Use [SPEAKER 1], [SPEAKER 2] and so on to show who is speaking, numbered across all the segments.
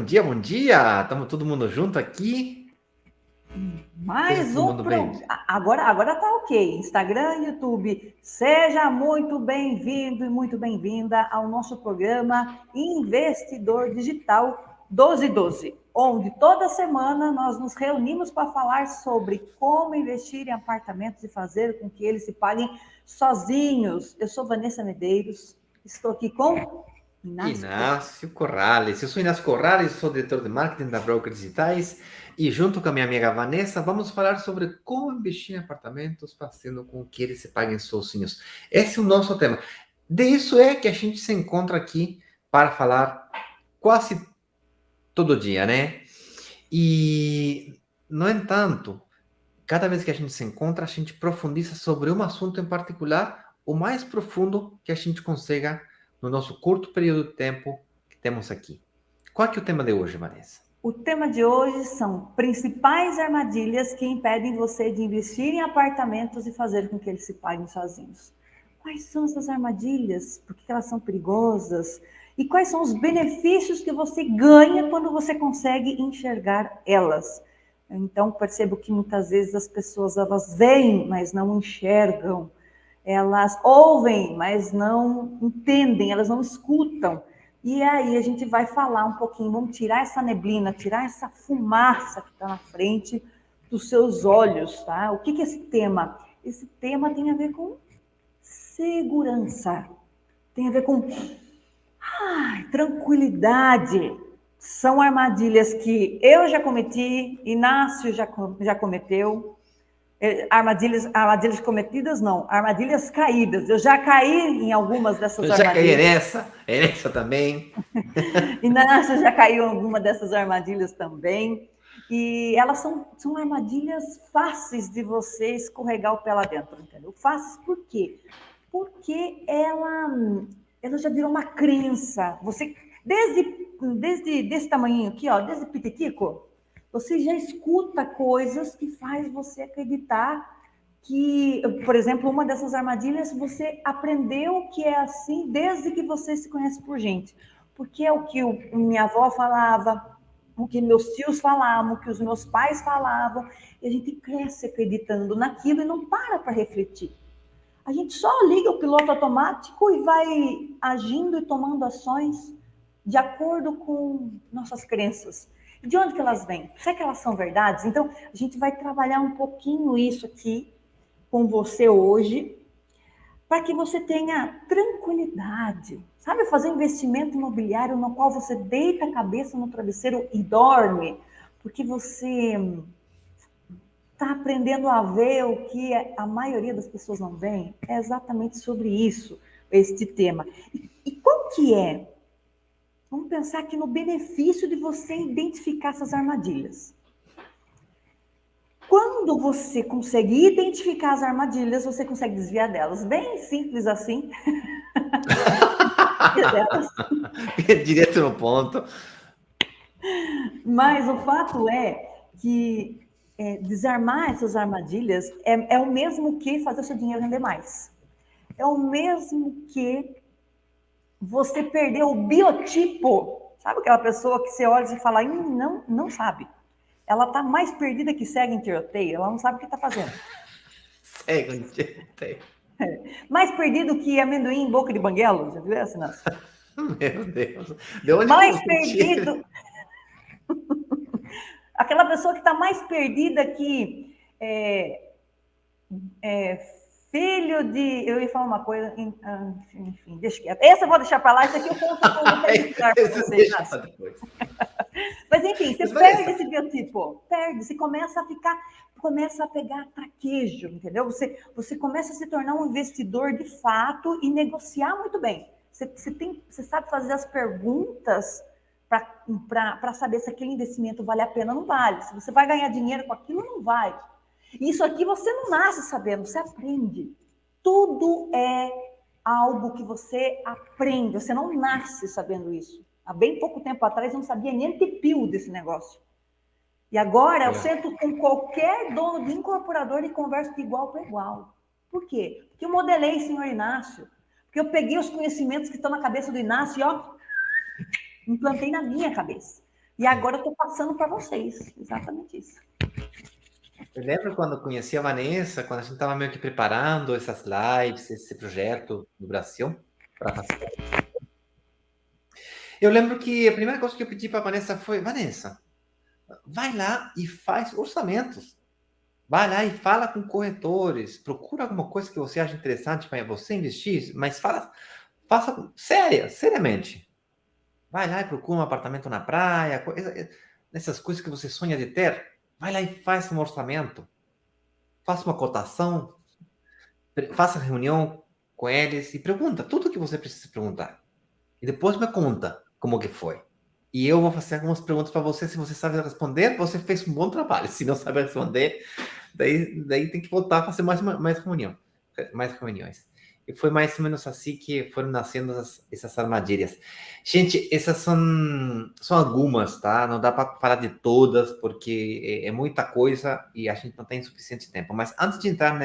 [SPEAKER 1] bom dia, bom dia! Estamos todo mundo junto aqui.
[SPEAKER 2] Mais um Agora tá ok. Instagram, YouTube. Seja muito bem-vindo e muito bem-vinda ao nosso programa Investidor Digital 1212, onde toda semana nós nos reunimos para falar sobre como investir em apartamentos e fazer com que eles se paguem sozinhos. Eu sou Vanessa Medeiros, estou aqui com
[SPEAKER 1] Inácio Corrales. Eu sou Inácio Corrales, sou diretor de marketing da Brokers Digitais e junto com a minha amiga Vanessa vamos falar sobre como investir em apartamentos fazendo com que eles se paguem sozinhos. Esse é o nosso tema. De isso é que a gente se encontra aqui para falar quase todo dia, né? E, no entanto, cada vez que a gente se encontra, a gente profundiza sobre um assunto em particular, o mais profundo que a gente consiga no nosso curto período de tempo que temos aqui. Qual é que é o tema de hoje, Vanessa?
[SPEAKER 2] O tema de hoje são principais armadilhas que impedem você de investir em apartamentos e fazer com que eles se paguem sozinhos. Quais são essas armadilhas? Por que elas são perigosas? E quais são os benefícios que você ganha quando você consegue enxergar elas? Então, percebo que muitas vezes as pessoas elas veem, mas não enxergam. Elas ouvem, mas não entendem, elas não escutam. E aí a gente vai falar um pouquinho, vamos tirar essa neblina, tirar essa fumaça que está na frente dos seus olhos, tá? O que é esse tema? Esse tema tem a ver com segurança, tem a ver com tranquilidade. São armadilhas que eu já cometi, Inácio já cometeu. Armadilhas cometidas, não. Armadilhas caídas. Eu já caí em algumas dessas
[SPEAKER 1] Eu já caí
[SPEAKER 2] armadilhas.
[SPEAKER 1] nessa também.
[SPEAKER 2] Inácio já caiu em alguma dessas armadilhas também. E elas são armadilhas fáceis de você escorregar o pé lá dentro, entendeu? Fáceis por quê? Porque ela já virou uma crença. Você, desde desse tamanho aqui, ó, desde pitiquico, você já escuta coisas que faz você acreditar que, por exemplo, uma dessas armadilhas, você aprendeu que é assim desde que você se conhece por gente. Porque é o que minha avó falava, o que meus tios falavam, o que os meus pais falavam, e a gente cresce acreditando naquilo e não para refletir. A gente só liga o piloto automático e vai agindo e tomando ações de acordo com nossas crenças. E de onde que elas vêm? Será que elas são verdades? Então, a gente vai trabalhar um pouquinho isso aqui com você hoje, para que você tenha tranquilidade. Sabe, fazer um investimento imobiliário no qual você deita a cabeça no travesseiro e dorme, porque você está aprendendo a ver o que a maioria das pessoas não vê. É exatamente sobre isso, este tema. E qual que é? Vamos pensar aqui no benefício de você identificar essas armadilhas. Quando você consegue identificar as armadilhas, você consegue desviar delas. Bem simples assim.
[SPEAKER 1] Direto no ponto.
[SPEAKER 2] Mas o fato é que desarmar essas armadilhas é o mesmo que fazer o seu dinheiro render mais. É o mesmo que você perder o biotipo. Sabe aquela pessoa que você olha e fala, não sabe. Ela está mais perdida que cega em tiroteio, ela não sabe o que está fazendo.
[SPEAKER 1] Cega em tiroteio.
[SPEAKER 2] Mais perdido que amendoim em boca de banguelo, já viu essa, Nancy?
[SPEAKER 1] Meu Deus. De onde
[SPEAKER 2] Mais
[SPEAKER 1] você tira?
[SPEAKER 2] perdido. Aquela pessoa que está mais perdida que filho de. Eu ia falar uma coisa, enfim, deixa quieto. Essa eu vou deixar para lá, isso aqui eu conto quando terminar para vocês. Mas enfim, você perde esse biotipo, você começa a pegar traquejo, entendeu? Você começa a se tornar um investidor de fato e negociar muito bem. Você sabe fazer as perguntas para saber se aquele investimento vale a pena ou não vale. Se você vai ganhar dinheiro com aquilo, não vai. Isso aqui você não nasce sabendo, você aprende. Tudo é algo que você aprende, você não nasce sabendo isso. Há bem pouco tempo atrás eu não sabia nem pio desse negócio. E agora eu sento com qualquer dono de incorporador e converso de igual para igual. Por quê? Porque eu modelei, senhor Inácio. Porque eu peguei os conhecimentos que estão na cabeça do Inácio e, ó, implantei na minha cabeça. E agora eu estou passando para vocês, exatamente isso.
[SPEAKER 1] Eu lembro quando eu conheci a Vanessa, quando a gente estava meio que preparando essas lives, esse projeto no Brasil, para fazer. Eu lembro que a primeira coisa que eu pedi para a Vanessa foi: Vanessa, vai lá e faz orçamentos. Vai lá e fala com corretores, procura alguma coisa que você acha interessante para você investir, mas faça seriamente. Vai lá e procura um apartamento na praia, essas coisas que você sonha de ter. Vai lá e faz um orçamento, faça uma cotação, faça reunião com eles e pergunta tudo o que você precisa perguntar. E depois me conta como que foi. E eu vou fazer algumas perguntas para você. Se você sabe responder, você fez um bom trabalho. Se não sabe responder, daí tem que voltar a fazer mais reuniões. E foi mais ou menos assim que foram nascendo essas armadilhas. Gente, essas são algumas, tá? Não dá para falar de todas, porque é muita coisa e a gente não tem suficiente tempo. Mas antes de entrar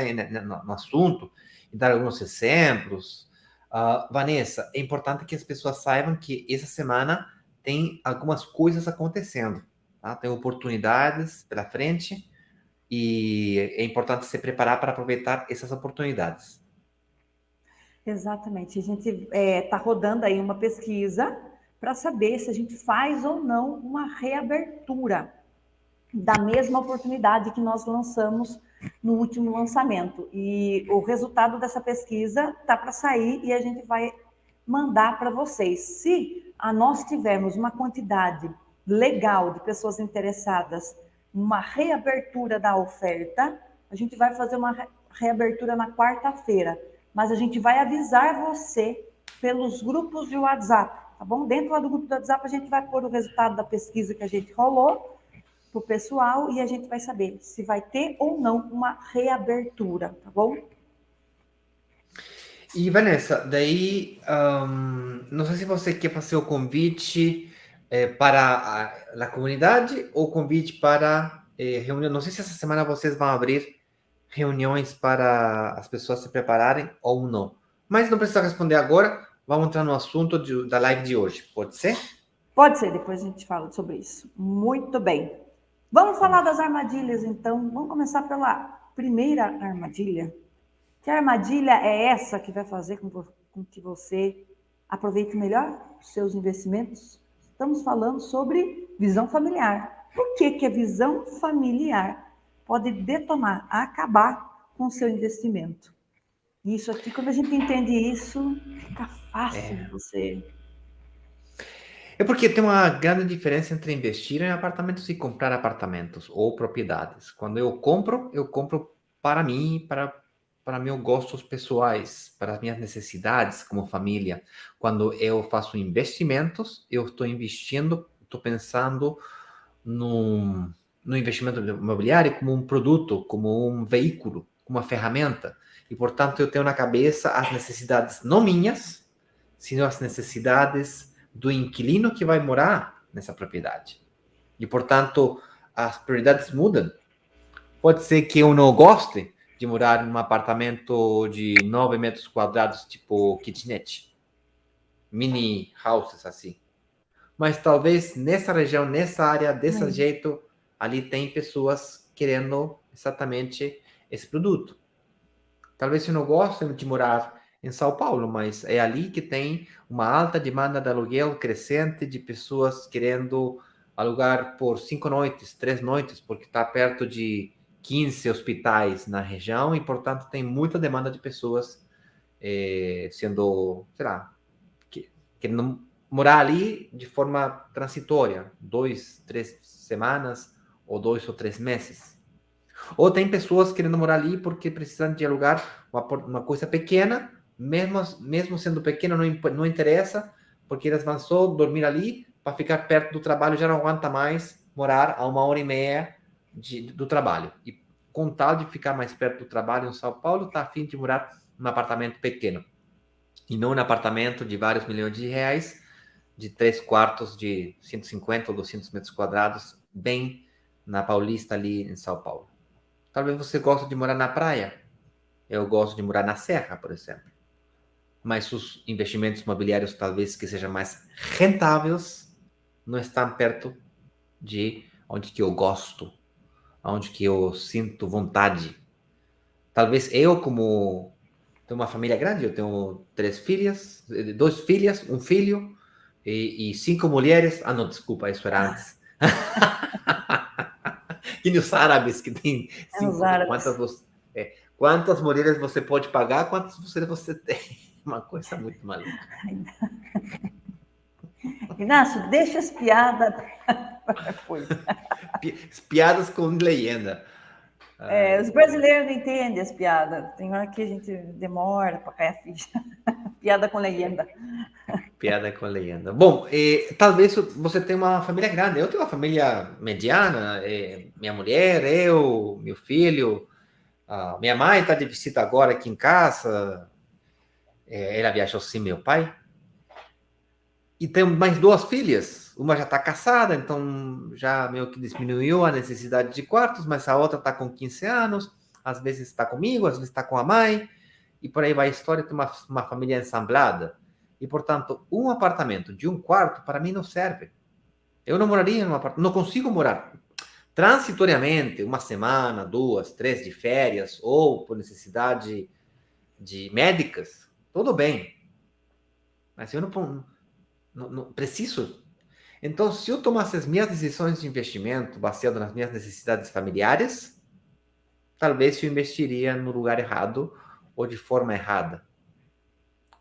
[SPEAKER 1] no assunto e dar alguns exemplos, Vanessa, é importante que as pessoas saibam que essa semana tem algumas coisas acontecendo, tá? Tem oportunidades pela frente e é importante se preparar para aproveitar essas oportunidades.
[SPEAKER 2] Exatamente. A gente está rodando aí uma pesquisa para saber se a gente faz ou não uma reabertura da mesma oportunidade que nós lançamos no último lançamento. E o resultado dessa pesquisa está para sair e a gente vai mandar para vocês. Se nós tivermos uma quantidade legal de pessoas interessadas numa reabertura da oferta, a gente vai fazer uma reabertura na quarta-feira, mas a gente vai avisar você pelos grupos de WhatsApp, tá bom? Dentro lá do grupo do WhatsApp a gente vai pôr o resultado da pesquisa que a gente rolou para o pessoal e a gente vai saber se vai ter ou não uma reabertura, tá bom?
[SPEAKER 1] E Vanessa, daí não sei se você quer fazer o convite para a comunidade ou convite para reunião. Não sei se essa semana vocês vão abrir reuniões para as pessoas se prepararem ou não. Mas não precisa responder agora. Vamos entrar no assunto da live de hoje. Pode ser?
[SPEAKER 2] Pode ser, depois a gente fala sobre isso. Muito bem. Vamos falar das armadilhas, então. Vamos começar pela primeira armadilha. Que armadilha é essa que vai fazer com que você aproveite melhor os seus investimentos? Estamos falando sobre visão familiar. Por que a visão familiar pode detonar, acabar com o seu investimento? Isso aqui, quando a gente entende isso, fica fácil de você.
[SPEAKER 1] É porque tem uma grande diferença entre investir em apartamentos e comprar apartamentos ou propriedades. Quando eu compro para mim, para meus gostos pessoais, para as minhas necessidades como família. Quando eu faço investimentos, eu estou investindo, estou pensando no investimento imobiliário como um produto, como um veículo, como uma ferramenta. E, portanto, eu tenho na cabeça as necessidades não minhas, sino as necessidades do inquilino que vai morar nessa propriedade. E, portanto, as prioridades mudam. Pode ser que eu não goste de morar num apartamento de 9 metros quadrados, tipo kitnet, mini houses assim. Mas talvez nessa região, nessa área, desse jeito, ali tem pessoas querendo exatamente esse produto. Talvez eu não goste de morar em São Paulo, mas é ali que tem uma alta demanda de aluguel crescente de pessoas querendo alugar por 5 noites, 3 noites, porque está perto de 15 hospitais na região e, portanto, tem muita demanda de pessoas sendo, sei lá, querendo morar ali de forma transitória, 2, 3 semanas ou 2 ou 3 meses. Ou tem pessoas querendo morar ali porque precisam de alugar uma coisa pequena, mesmo sendo pequena, não interessa, porque elas vão só dormir ali para ficar perto do trabalho, já não aguenta mais morar a 1h30 do trabalho. E com tal de ficar mais perto do trabalho em São Paulo, está a fim de morar num apartamento pequeno. E não um apartamento de vários milhões de reais, de 3 quartos de 150 ou 200 metros quadrados, bem na Paulista ali em São Paulo. Talvez você goste de morar na praia. Eu gosto de morar na serra, por exemplo. Mas os investimentos imobiliários, talvez que sejam mais rentáveis, não estão perto de onde que eu gosto, onde que eu sinto vontade. Talvez eu, como tenho uma família grande, eu tenho 3 filhas, 2 filhas, um filho e 5 mulheres. Ah, não, desculpa, isso era antes. Que nem os árabes que tem
[SPEAKER 2] Os
[SPEAKER 1] 5.
[SPEAKER 2] árabes.
[SPEAKER 1] Quantas mulheres você pode pagar, quantas você tem? Uma coisa muito maluca.
[SPEAKER 2] Inácio, deixa as piadas. Foi.
[SPEAKER 1] Piadas com legenda.
[SPEAKER 2] Os brasileiros não entendem as piadas. Tem hora que a gente demora para cair a ficha. Piada com legenda.
[SPEAKER 1] Piada com legenda. Bom, talvez você tenha uma família grande. Eu tenho uma família mediana. Minha mulher, eu, meu filho. Minha mãe está de visita agora aqui em casa. Ela viajou sem meu pai. E tenho mais 2 filhas. Uma já está casada, então já meio que diminuiu a necessidade de quartos, mas a outra está com 15 anos. Às vezes está comigo, às vezes está com a mãe. E por aí vai a história. Tem uma família ensamblada. E, portanto, um apartamento de um quarto, para mim, não serve. Eu não moraria num apartamento. Não consigo morar transitoriamente, uma semana, 2, 3 de férias, ou por necessidade de médicas. Tudo bem. Mas eu não preciso. Então, se eu tomasse as minhas decisões de investimento baseado nas minhas necessidades familiares, talvez eu investiria no lugar errado ou de forma errada.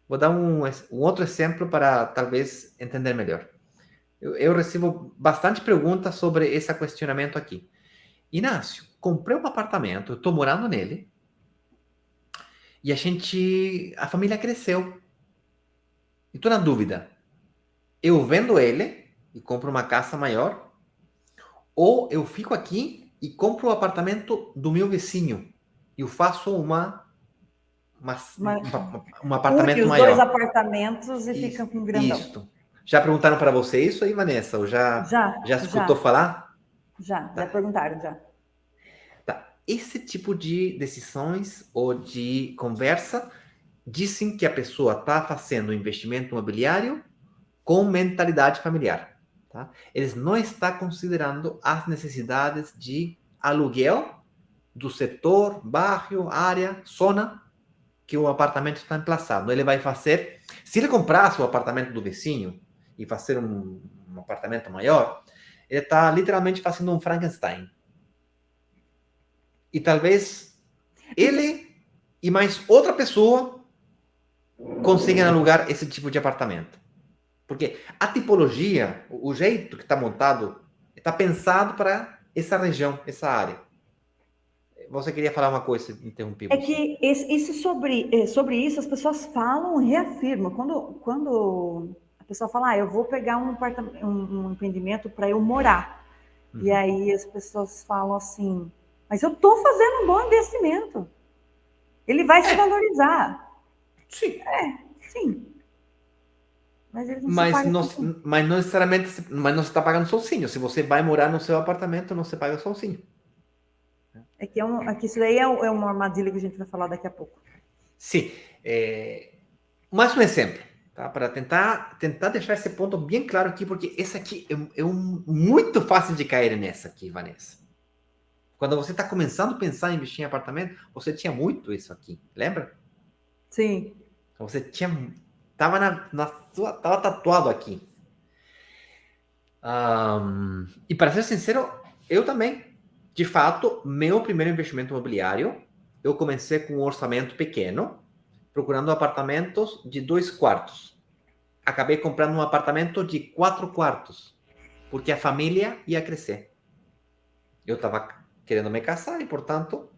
[SPEAKER 1] Vou dar um outro exemplo para talvez entender melhor. Eu recebo bastante perguntas sobre esse questionamento aqui. Inácio, comprei um apartamento, eu estou morando nele, e a família cresceu. E estou na dúvida. Eu vendo ele e compro uma casa maior, ou eu fico aqui e compro o apartamento do meu vizinho e eu faço um
[SPEAKER 2] Une
[SPEAKER 1] apartamento
[SPEAKER 2] os dois
[SPEAKER 1] maior.
[SPEAKER 2] apartamentos e fica com um grandão.
[SPEAKER 1] Isso. Já perguntaram para você isso aí, Vanessa? Ou já escutou falar?
[SPEAKER 2] Já
[SPEAKER 1] Tá.
[SPEAKER 2] perguntaram, já.
[SPEAKER 1] Tá. Esse tipo de decisões ou de conversa dizem que a pessoa está fazendo um investimento imobiliário com mentalidade familiar. Tá? Eles não estão considerando as necessidades de aluguel do setor, bairro, área, zona que o apartamento está emplaçado. Ele vai fazer, se ele comprasse o apartamento do vizinho e fazer um apartamento maior, ele está literalmente fazendo um Frankenstein. E talvez ele e mais outra pessoa consigam alugar esse tipo de apartamento. Porque a tipologia, o jeito que está montado, está pensado para essa região, essa área. Você queria falar uma coisa, interrompi você.
[SPEAKER 2] É que sobre isso as pessoas falam, reafirmam. Quando a pessoa fala, eu vou pegar um empreendimento para eu morar. E aí as pessoas falam assim, mas eu estou fazendo um bom investimento. Ele vai se valorizar.
[SPEAKER 1] Sim.
[SPEAKER 2] Sim. Mas eles não se
[SPEAKER 1] Mas
[SPEAKER 2] pagam
[SPEAKER 1] não,
[SPEAKER 2] sozinho.
[SPEAKER 1] mas não necessariamente, mas não se está pagando sozinho. Se você vai morar no seu apartamento, não se paga sozinho.
[SPEAKER 2] É que isso daí é uma armadilha que a gente vai falar daqui a pouco.
[SPEAKER 1] Sim. Mais um exemplo, tá? Para tentar deixar esse ponto bem claro aqui, porque esse aqui é muito fácil de cair nessa aqui, Vanessa. Quando você está começando a pensar em investir em apartamento, você tinha muito isso aqui, lembra?
[SPEAKER 2] Sim.
[SPEAKER 1] Você tava tava tatuado aqui. E para ser sincero, eu também. De fato, meu primeiro investimento imobiliário, eu comecei com um orçamento pequeno, procurando apartamentos de 2 quartos. Acabei comprando um apartamento de 4 quartos, porque a família ia crescer. Eu estava querendo me casar e, portanto,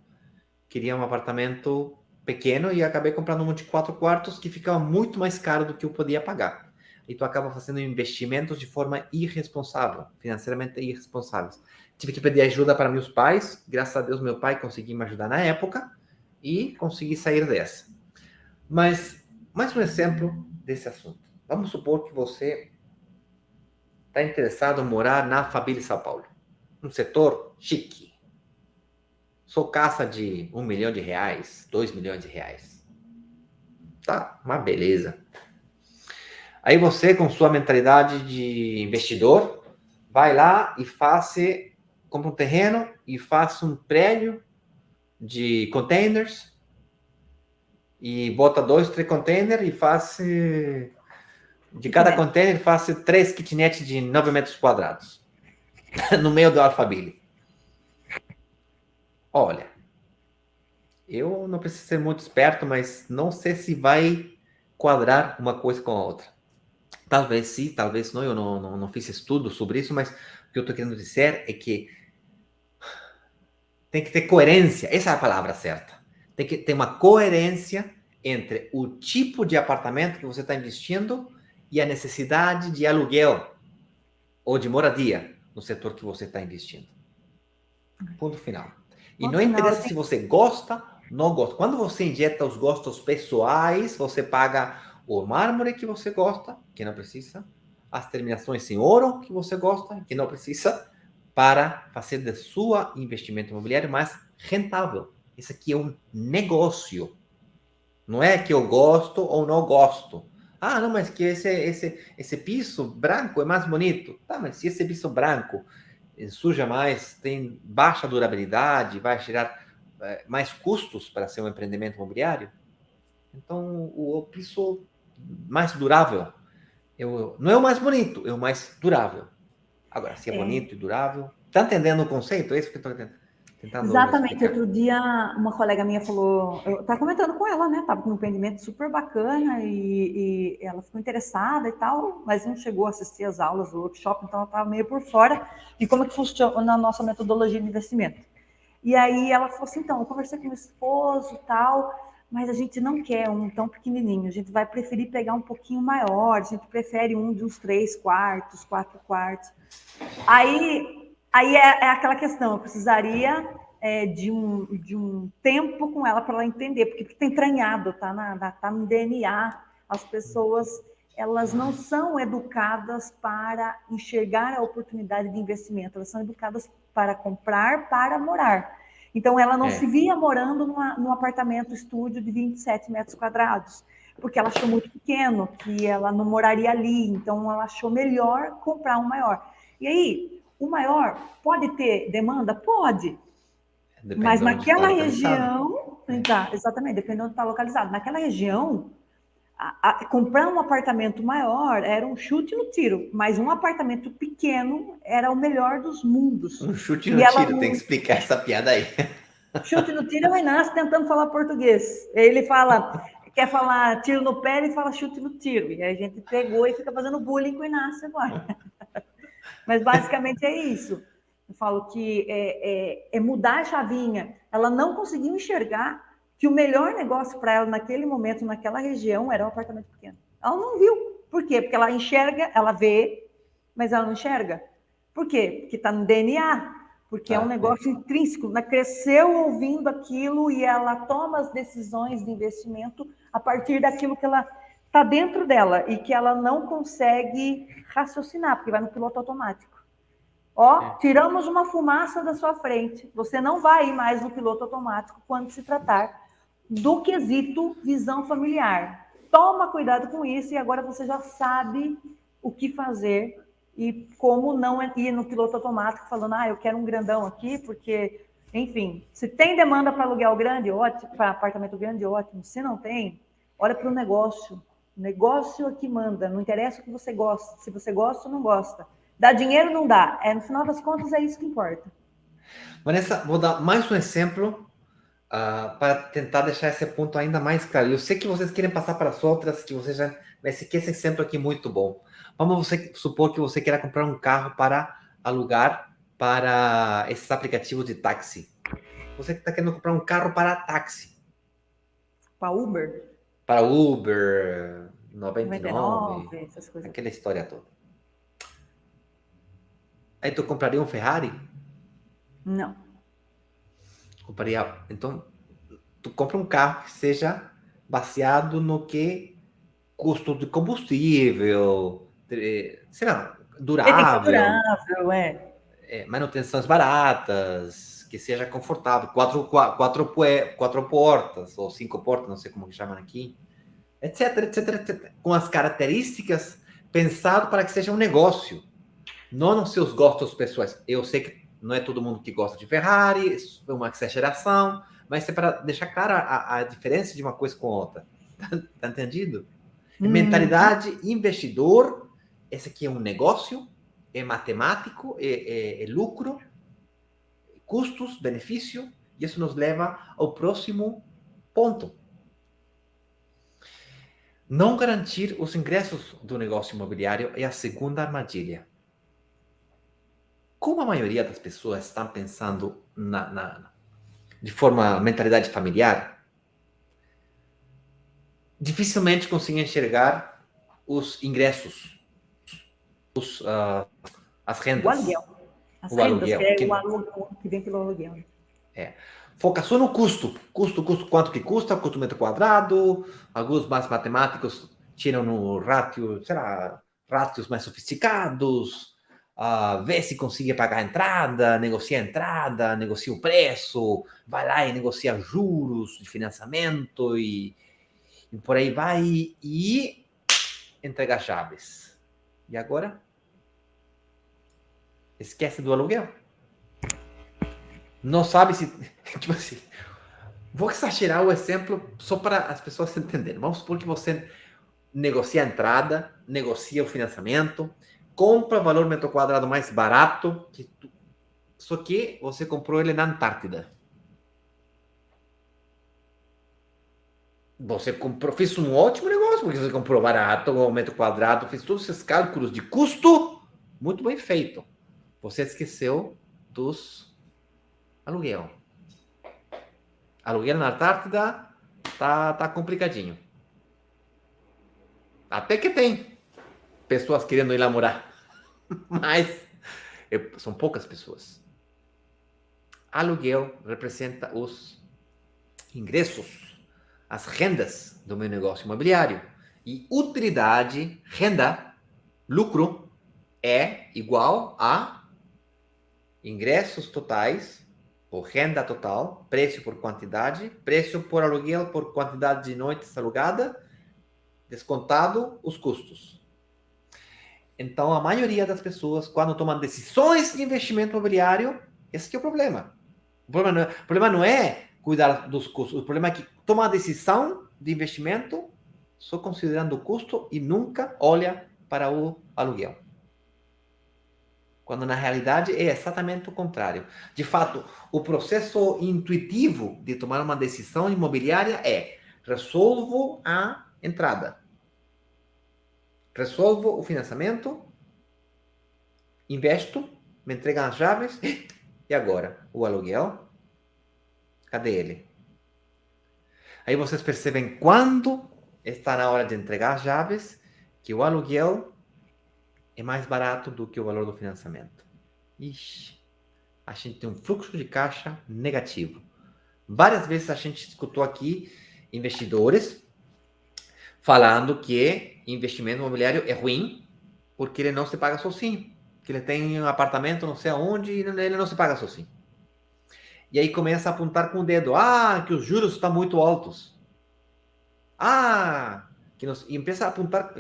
[SPEAKER 1] queria um apartamento pequeno e acabei comprando um de 4 quartos que ficava muito mais caro do que eu podia pagar. E tu acaba fazendo investimentos de forma irresponsável, financeiramente irresponsáveis. Tive que pedir ajuda para meus pais. Graças a Deus, meu pai conseguiu me ajudar na época e consegui sair dessa. Mas, mais um exemplo desse assunto. Vamos supor que você está interessado em morar na Favela São Paulo. Um setor chique. Sou casa de R$1 milhão, R$2 milhões. Tá, uma beleza. Aí você, com sua mentalidade de investidor, vai lá e compra um terreno e faz um prédio de containers e bota 2, 3 containers e faz... De cada container faz 3 kitnets de 9 metros quadrados. No meio do Alphaville. Olha, eu não preciso ser muito esperto, mas não sei se vai quadrar uma coisa com a outra. Talvez sim, talvez não. Eu não fiz estudo sobre isso, mas o que eu estou querendo dizer é que tem que ter coerência. Essa é a palavra certa. Tem que ter uma coerência entre o tipo de apartamento que você está investindo e a necessidade de aluguel ou de moradia no setor que você está investindo. Ponto final. E não interessa se você gosta, não gosta. Quando você injeta os gostos pessoais, você paga o mármore que você gosta, que não precisa, as terminações em ouro que você gosta, que não precisa, para fazer de sua investimento imobiliário mais rentável. Isso aqui é um negócio. Não é que eu gosto ou não gosto. Ah, não, mas que esse piso branco é mais bonito. Tá, mas se esse piso branco suja mais, tem baixa durabilidade, vai gerar mais custos para ser um empreendimento imobiliário. Então, o piso mais durável não é o mais bonito, é o mais durável. Agora, se é bonito e durável, tá entendendo o conceito? É isso que eu estou tentando
[SPEAKER 2] Exatamente.
[SPEAKER 1] explicar.
[SPEAKER 2] Outro dia, uma colega minha falou, eu estava comentando com ela, né? Estava com um empreendimento super bacana e ela ficou interessada e tal, mas não chegou a assistir as aulas do workshop, então ela estava meio por fora de como é que funciona a nossa metodologia de investimento. E aí ela falou assim, então, eu conversei com meu esposo e tal, mas a gente não quer um tão pequenininho, a gente vai preferir pegar um pouquinho maior, a gente prefere um de uns 3 quartos, 4 quartos. Aí é aquela questão, eu precisaria de um tempo com ela para ela entender, porque está entranhado, tá no DNA. As pessoas, elas não são educadas para enxergar a oportunidade de investimento, elas são educadas para comprar, para morar. Então, ela não se via morando num apartamento estúdio de 27 metros quadrados, porque ela achou muito pequeno, que ela não moraria ali, então ela achou melhor comprar um maior. E aí, o maior pode ter demanda? Pode.
[SPEAKER 1] Depende
[SPEAKER 2] mas
[SPEAKER 1] de onde
[SPEAKER 2] naquela
[SPEAKER 1] está
[SPEAKER 2] região, exatamente, dependendo de onde está localizado. Naquela região, comprar um apartamento maior era um chute no tiro, mas um apartamento pequeno era o melhor dos mundos.
[SPEAKER 1] Um chute no tiro, tem que explicar essa piada aí.
[SPEAKER 2] Chute no tiro é o Inácio tentando falar português. Ele quer falar tiro no pé, ele fala chute no tiro. E aí a gente pegou e fica fazendo bullying com o Inácio agora. Mas basicamente é isso. Eu falo que é mudar a chavinha. Ela não conseguiu enxergar que o melhor negócio para ela naquele momento, naquela região, era um apartamento pequeno. Ela não viu. Por quê? Porque ela enxerga, ela vê, mas ela não enxerga. Por quê? Porque está no DNA. Porque é um negócio intrínseco. Ela cresceu ouvindo aquilo e ela toma as decisões de investimento a partir daquilo que ela está dentro dela e que ela não consegue raciocinar, porque vai no piloto automático. Tiramos uma fumaça da sua frente. Você não vai ir mais no piloto automático quando se tratar do quesito visão familiar. Toma cuidado com isso e agora você já sabe o que fazer e como não ir no piloto automático falando, eu quero um grandão aqui, porque, enfim, se tem demanda para aluguel grande, ótimo, para apartamento grande, ótimo. Se não tem, olha para o negócio. O negócio é que manda, não interessa o que você gosta, se você gosta ou não gosta. Dá dinheiro, não dá. No final das contas, é isso que importa.
[SPEAKER 1] Vanessa, vou dar mais um exemplo para tentar deixar esse ponto ainda mais claro. Eu sei que vocês querem passar para as outras, que vocês já... Mas esse exemplo aqui é muito bom. Vamos supor que você queira comprar um carro para alugar para esses aplicativos de táxi. Você está querendo comprar um carro para táxi.
[SPEAKER 2] Para Uber?
[SPEAKER 1] Para Uber, 99,
[SPEAKER 2] essas coisas.
[SPEAKER 1] Aquela história toda. Aí tu compraria um Ferrari?
[SPEAKER 2] Não.
[SPEAKER 1] Compraria... Então, tu compra um carro que seja baseado no que custo de combustível, sei lá, durável, manutenções baratas, que seja confortável, quatro portas ou 5 portas, não sei como que chamam aqui, etc, etc, etc, com as características pensado para que seja um negócio. Não nos seus gostos pessoais. Eu sei que não é todo mundo que gosta de Ferrari, isso é uma exageração, mas é para deixar clara a diferença de uma coisa com outra. Tá entendido? É mentalidade investidor, esse aqui é um negócio, é matemático, é lucro, custos, benefício, e isso nos leva ao próximo ponto. Não garantir os ingressos do negócio imobiliário é a segunda armadilha. Como a maioria das pessoas estão pensando de forma mentalidade familiar, dificilmente conseguem enxergar os ingressos, as rendas.
[SPEAKER 2] O aluguel. As
[SPEAKER 1] o
[SPEAKER 2] rendas,
[SPEAKER 1] aluguel,
[SPEAKER 2] que é o aluguel que vem pelo aluguel.
[SPEAKER 1] Foca só no custo. Custo, quanto que custa, custo metro quadrado. Alguns mais matemáticos tiram no ratio, rátios mais sofisticados. Vê se consegue pagar a entrada, negocia o preço, vai lá e negocia juros de financiamento e por aí vai e entrega chaves. E agora? Esquece do aluguel. Não sabe se... Tipo assim, vou exagerar o exemplo só para as pessoas entenderem. Vamos supor que você negocia a entrada, negocia o financiamento, compra o valor metro quadrado mais barato, só que você comprou ele na Antártida. Você fez um ótimo negócio, porque você comprou barato, o metro quadrado, fez todos esses cálculos de custo, muito bem feito. Você esqueceu dos aluguel. Aluguel na Antártida tá complicadinho. Até que tem pessoas querendo ir lá morar, mas são poucas pessoas. Aluguel representa os ingressos, as rendas do meu negócio imobiliário. E utilidade, renda, lucro, é igual a ingressos totais, ou renda total, preço por quantidade, preço por aluguel por quantidade de noites alugada, descontado os custos. Então, a maioria das pessoas, quando tomam decisões de investimento imobiliário, esse que é o problema. O problema não é cuidar dos custos, o problema é que toma a decisão de investimento só considerando o custo e nunca olha para o aluguel. Quando na realidade é exatamente o contrário. De fato, o processo intuitivo de tomar uma decisão imobiliária é: resolvo a entrada, resolvo o financiamento, investo, me entregam as chaves, e agora? O aluguel? Cadê ele? Aí vocês percebem quando está na hora de entregar as chaves que o aluguel é mais barato do que o valor do financiamento. Ixi, a gente tem um fluxo de caixa negativo. Várias vezes a gente escutou aqui investidores falando que investimento imobiliário é ruim porque ele não se paga sozinho. Que ele tem um apartamento não sei aonde e ele não se paga sozinho. E aí começa a apontar com o dedo. Que os juros estão muito altos. E empieza a apontar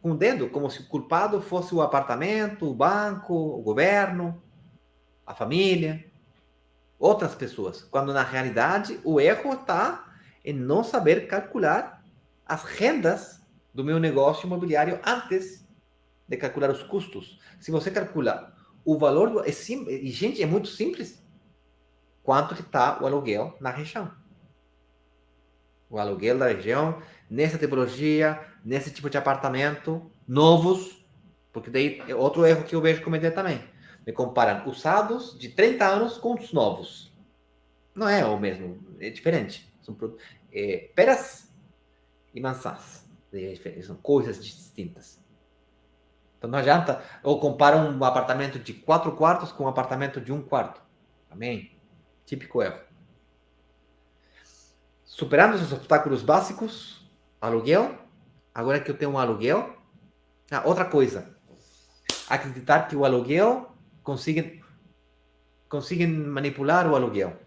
[SPEAKER 1] com o dedo como se o culpado fosse o apartamento, o banco, o governo, a família, outras pessoas. Quando na realidade o erro está em não saber calcular as rendas do meu negócio imobiliário antes de calcular os custos. Se você calcula o valor, gente, é muito simples. Quanto que está o aluguel na região? O aluguel da região, nessa tipologia, nesse tipo de apartamento, novos, porque daí é outro erro que eu vejo cometer também. Me comparam usados de 30 anos com os novos. Não é o mesmo, é diferente. São peras e maçãs. São coisas distintas. Então não adianta eu comparar um apartamento de 4 quartos com um apartamento de 1 quarto. Amém? Típico erro. Superando os obstáculos básicos, aluguel. Agora que eu tenho um aluguel. Outra coisa. Acreditar que o aluguel conseguem manipular o aluguel.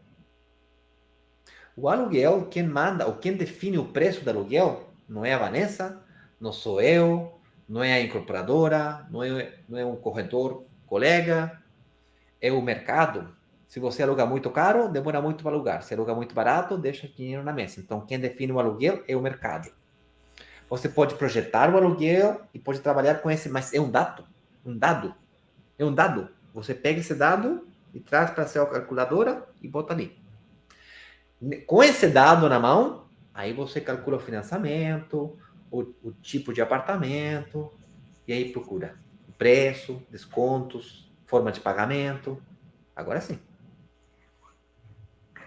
[SPEAKER 1] O aluguel, quem manda ou quem define o preço do aluguel não é a Vanessa, não sou eu, não é a incorporadora, não é um corretor. colega, é o mercado. Se você aluga muito caro, demora muito para alugar. Se aluga muito barato, deixa dinheiro na mesa. Então, quem define o aluguel é o mercado. Você pode projetar o aluguel e pode trabalhar com esse, mas é um dado. Um dado. É um dado. Você pega esse dado e traz para a sua calculadora e bota ali. Com esse dado na mão, aí você calcula o financiamento, o tipo de apartamento, e aí procura preço, descontos, forma de pagamento. Agora sim.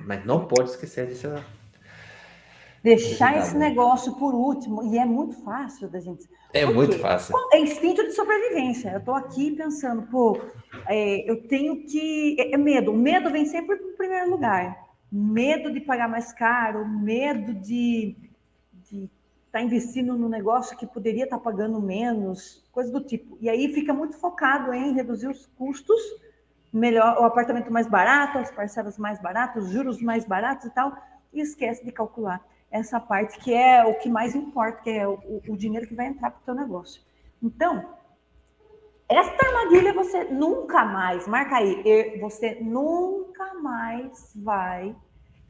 [SPEAKER 1] Mas não pode esquecer desse
[SPEAKER 2] Deixar esse
[SPEAKER 1] dado aí.
[SPEAKER 2] negócio por último, e é muito fácil da gente.
[SPEAKER 1] É
[SPEAKER 2] Por
[SPEAKER 1] muito
[SPEAKER 2] quê?
[SPEAKER 1] fácil.
[SPEAKER 2] É instinto de sobrevivência. Eu estou aqui pensando, pô, eu tenho que. É medo. O medo vem sempre em primeiro lugar. Medo de pagar mais caro, medo de estar investindo no negócio que poderia estar pagando menos, coisa do tipo. E aí fica muito focado em reduzir os custos, melhor o apartamento mais barato, as parcelas mais baratas, os juros mais baratos e tal, e esquece de calcular essa parte que é o que mais importa, que é o dinheiro que vai entrar para o teu negócio. Então, esta armadilha você nunca mais, marca aí, você nunca mais vai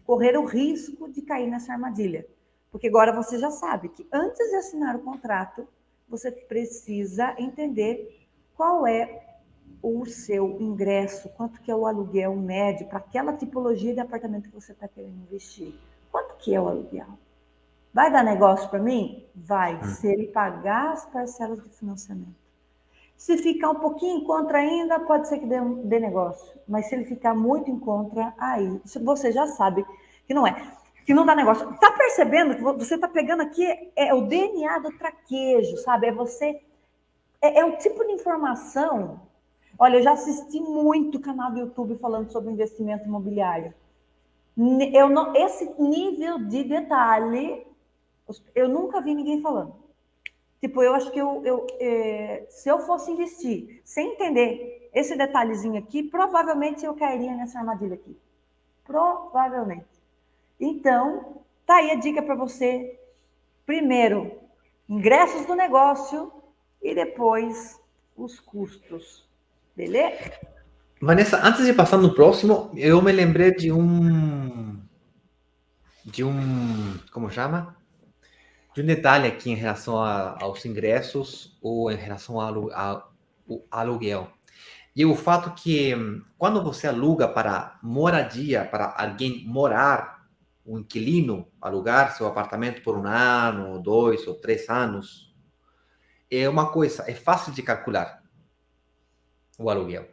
[SPEAKER 2] correr o risco de cair nessa armadilha. Porque agora você já sabe que antes de assinar o contrato, você precisa entender qual é o seu ingresso, quanto que é o aluguel médio para aquela tipologia de apartamento que você está querendo investir. Quanto que é o aluguel? Vai dar negócio para mim? Vai, se ele pagar as parcelas de financiamento. Se ficar um pouquinho em contra ainda, pode ser que dê negócio. Mas se ele ficar muito em contra, aí você já sabe que não é. Que não dá negócio. Tá percebendo que você tá pegando aqui o DNA do traquejo, sabe? É você. É o tipo de informação. Olha, eu já assisti muito canal do YouTube falando sobre investimento imobiliário. Esse nível de detalhe, eu nunca vi ninguém falando. Tipo, eu acho que se eu fosse investir sem entender esse detalhezinho aqui, provavelmente eu cairia nessa armadilha aqui. Provavelmente. Então, tá aí a dica para você. Primeiro, ingressos do negócio e depois os custos. Beleza?
[SPEAKER 1] Vanessa, antes de passar no próximo, eu me lembrei como chama? De um detalhe aqui em relação aos ingressos ou em relação ao aluguel. E o fato que quando você aluga para moradia, para alguém morar, um inquilino alugar seu apartamento por um ano, 2 ou 3 anos, é uma coisa, é fácil de calcular o aluguel.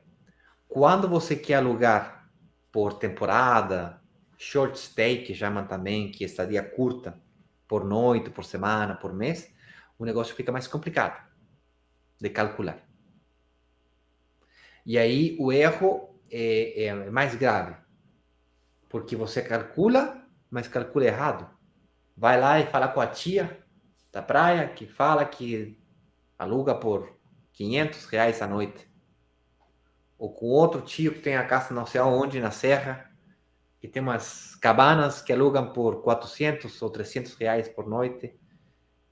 [SPEAKER 1] Quando você quer alugar por temporada, short stay, que chamam também, que é estadia curta, por noite, por semana, por mês, o negócio fica mais complicado de calcular. E aí o erro é mais grave, porque você calcula, mas calcula errado. Vai lá e fala com a tia da praia, que fala que aluga por R$ 500 a noite. Ou com outro tio que tem a casa não sei aonde, na serra, que tem umas cabanas que alugam por R$ 400 ou R$ 300 por noite.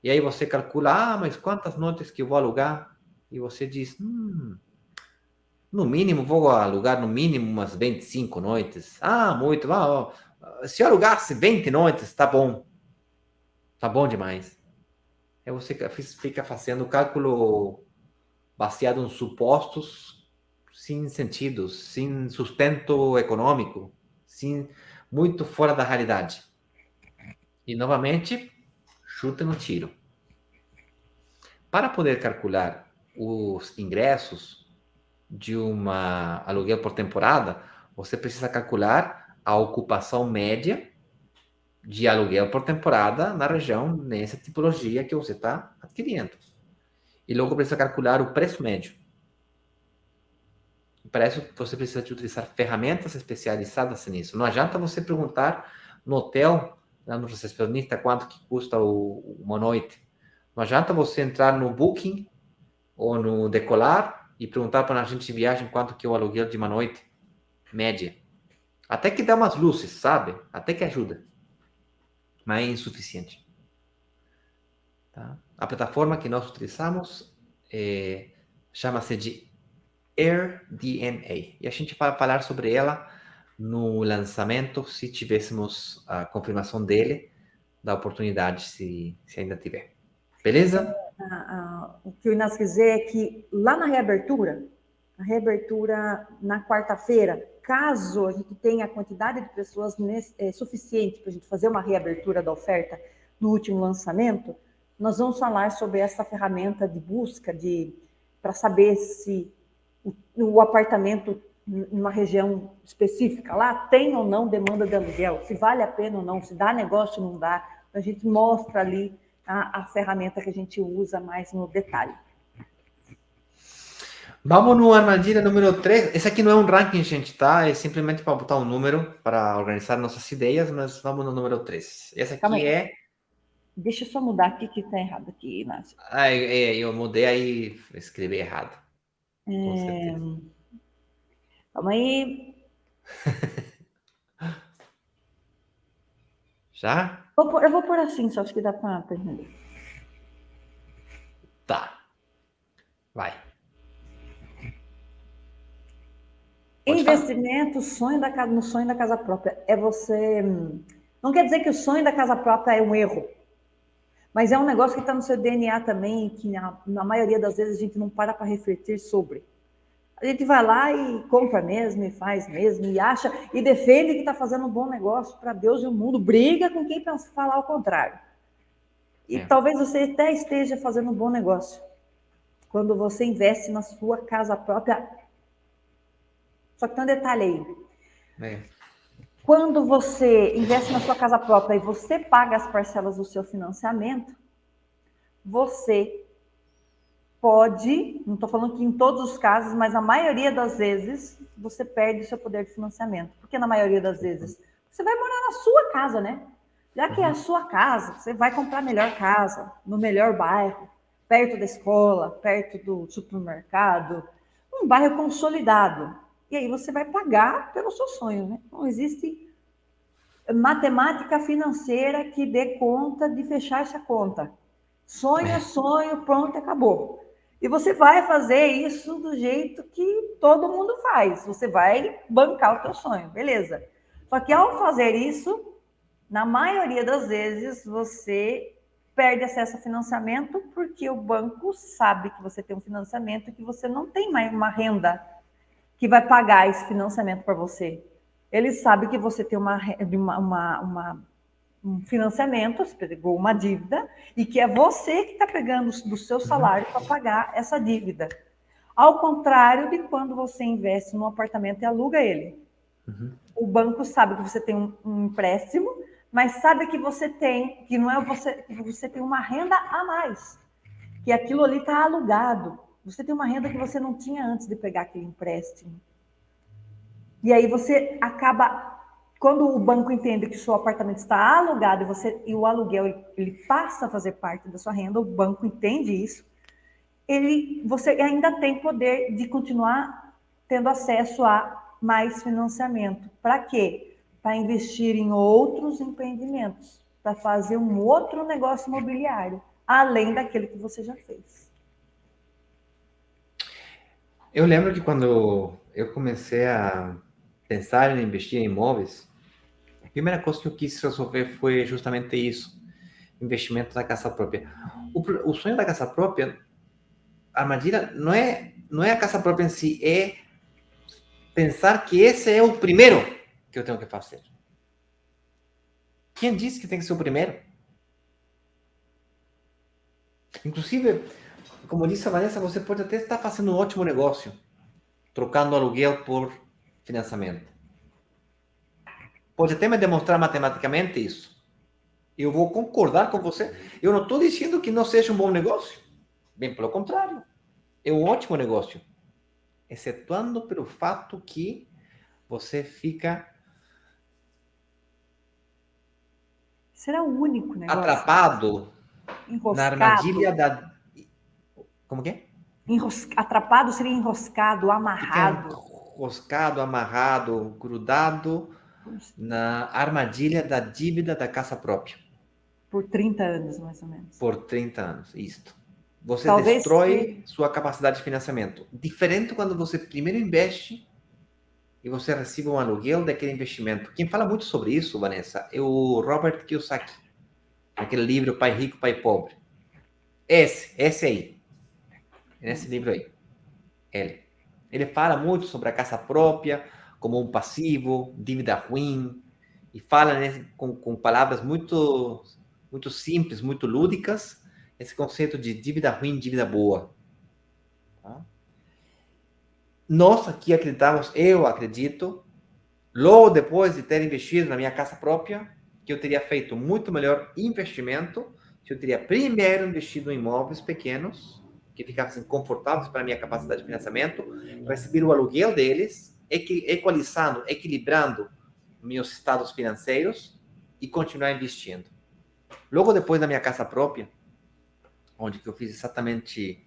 [SPEAKER 1] E aí você calcula, mas quantas noites que eu vou alugar? E você diz, no mínimo, vou alugar no mínimo umas 25 noites. Ah, muito, se eu alugasse 20 noites, tá bom. Tá bom demais. Aí você fica fazendo cálculo baseado em supostos sem sentido, sem sustento econômico, muito fora da realidade. E, novamente, chuta no tiro. Para poder calcular os ingressos de uma aluguel por temporada, você precisa calcular a ocupação média de aluguel por temporada na região, nessa tipologia que você está adquirindo. E logo precisa calcular o preço médio. Para isso, você precisa de utilizar ferramentas especializadas nisso. Não adianta você perguntar no hotel, no recepcionista, quanto que custa uma noite. Não adianta você entrar no Booking ou no Decolar e perguntar para a agente de viagem quanto que é o aluguel de uma noite média. Até que dá umas luzes, sabe? Até que ajuda. Mas é insuficiente. Tá? A plataforma que nós utilizamos chama-se de AirDNA. E a gente vai falar sobre ela no lançamento, se tivéssemos a confirmação dele, da oportunidade, se ainda tiver. Beleza?
[SPEAKER 2] O que o Inácio quer dizer é que lá na reabertura na quarta-feira, caso a gente tenha a quantidade de pessoas suficiente para a gente fazer uma reabertura da oferta no último lançamento, nós vamos falar sobre essa ferramenta de busca para saber se o apartamento em uma região específica lá tem ou não demanda de aluguel, se vale a pena ou não, se dá negócio ou não dá. A gente mostra ali a ferramenta que a gente usa mais no detalhe.
[SPEAKER 1] Vamos no armadilha número 3. Esse aqui não é um ranking, gente, tá? É simplesmente para botar um número para organizar nossas ideias, mas vamos no número 3. Essa aqui é...
[SPEAKER 2] Deixa eu só mudar aqui que está errado aqui, Inácio.
[SPEAKER 1] Eu mudei aí, escrevi errado. Com certeza.
[SPEAKER 2] Calma aí.
[SPEAKER 1] Já?
[SPEAKER 2] Eu vou pôr assim, só acho que dá para entender.
[SPEAKER 1] Tá. Vai.
[SPEAKER 2] Investimento, no sonho da casa própria. É você... Não quer dizer que o sonho da casa própria é um erro. Mas é um negócio que está no seu DNA também, que na maioria das vezes a gente não para refletir sobre. A gente vai lá e compra mesmo, e faz mesmo, e acha, e defende que está fazendo um bom negócio para Deus e o mundo, briga com quem pensa falar ao contrário. E talvez você até esteja fazendo um bom negócio quando você investe na sua casa própria. Só que tem um detalhe aí. Quando você investe na sua casa própria e você paga as parcelas do seu financiamento, você pode, não estou falando que em todos os casos, mas na maioria das vezes, você perde o seu poder de financiamento. Porque na maioria das vezes, você vai morar na sua casa, né? Já que é a sua casa, você vai comprar a melhor casa, no melhor bairro, perto da escola, perto do supermercado, um bairro consolidado. E aí você vai pagar pelo seu sonho, né? Não existe matemática financeira que dê conta de fechar essa conta. Sonho é sonho, pronto, acabou. E você vai fazer isso do jeito que todo mundo faz. Você vai bancar o teu sonho, beleza. Só que ao fazer isso, na maioria das vezes, você perde acesso a financiamento porque o banco sabe que você tem um financiamento e que você não tem mais uma renda que vai pagar esse financiamento para você. Ele sabe que você tem um financiamento, você pegou uma dívida, e que é você que está pegando do seu salário para pagar essa dívida. Ao contrário de quando você investe num apartamento e aluga ele. O banco sabe que você tem um empréstimo, mas sabe que você tem, que não é que você tem uma renda a mais, que aquilo ali está alugado. Você tem uma renda que você não tinha antes de pegar aquele empréstimo. E aí você acaba, quando o banco entende que o seu apartamento está alugado e o aluguel ele passa a fazer parte da sua renda, o banco entende isso, você ainda tem poder de continuar tendo acesso a mais financiamento. Para quê? Para investir em outros empreendimentos, para fazer um outro negócio imobiliário, além daquele que você já fez.
[SPEAKER 1] Eu lembro que quando eu comecei a pensar em investir em imóveis, a primeira coisa que eu quis resolver foi justamente isso, investimento na casa própria. O sonho da casa própria, a armadilha, não é a casa própria em si, é pensar que esse é o primeiro que eu tenho que fazer. Quem disse que tem que ser o primeiro? Inclusive, como disse a Vanessa, você pode até estar fazendo um ótimo negócio, trocando aluguel por financiamento. Pode até me demonstrar matematicamente isso. Eu vou concordar com você. Eu não estou dizendo que não seja um bom negócio. Bem pelo contrário. É um ótimo negócio. Excetuando pelo fato que você fica...
[SPEAKER 2] Será o único negócio?
[SPEAKER 1] Atrapado na armadilha da... Como que é?
[SPEAKER 2] Atrapado seria enroscado, amarrado.
[SPEAKER 1] Fica enroscado, amarrado, grudado na armadilha da dívida da casa própria.
[SPEAKER 2] Por 30 anos, mais ou menos.
[SPEAKER 1] Por 30 anos, isto. você
[SPEAKER 2] Talvez
[SPEAKER 1] destrói sua capacidade de financiamento. Diferente quando você primeiro investe e você recebe um aluguel daquele investimento. Quem fala muito sobre isso, Vanessa, é o Robert Kiyosaki, aquele livro Pai Rico, Pai Pobre. Esse aí, nesse livro aí, ele fala muito sobre a casa própria como um passivo, dívida ruim, e fala, né, com palavras muito simples, muito lúdicas, esse conceito de dívida ruim, dívida boa. Tá? Nós aqui acreditamos, eu acredito, logo depois de ter investido na minha casa própria, que eu teria feito muito melhor investimento se eu teria primeiro investido em imóveis pequenos, que ficassem confortáveis para a minha capacidade de financiamento, receber o aluguel deles, equalizando, equilibrando meus estados financeiros e continuar investindo. Logo depois da minha casa própria, onde eu fiz exatamente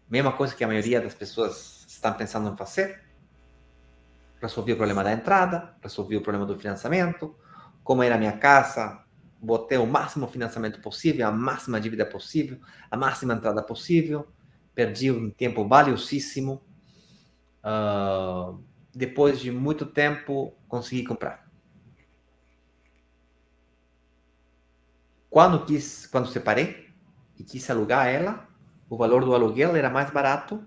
[SPEAKER 1] a mesma coisa que a maioria das pessoas estão pensando em fazer, resolvi o problema da entrada, resolvi o problema do financiamento, como era a minha casa, botei o máximo financiamento possível, a máxima dívida possível, a máxima entrada possível, perdi um tempo valiosíssimo. Depois de muito tempo, consegui comprar. Quando separei e quis alugar ela, o valor do aluguel era mais barato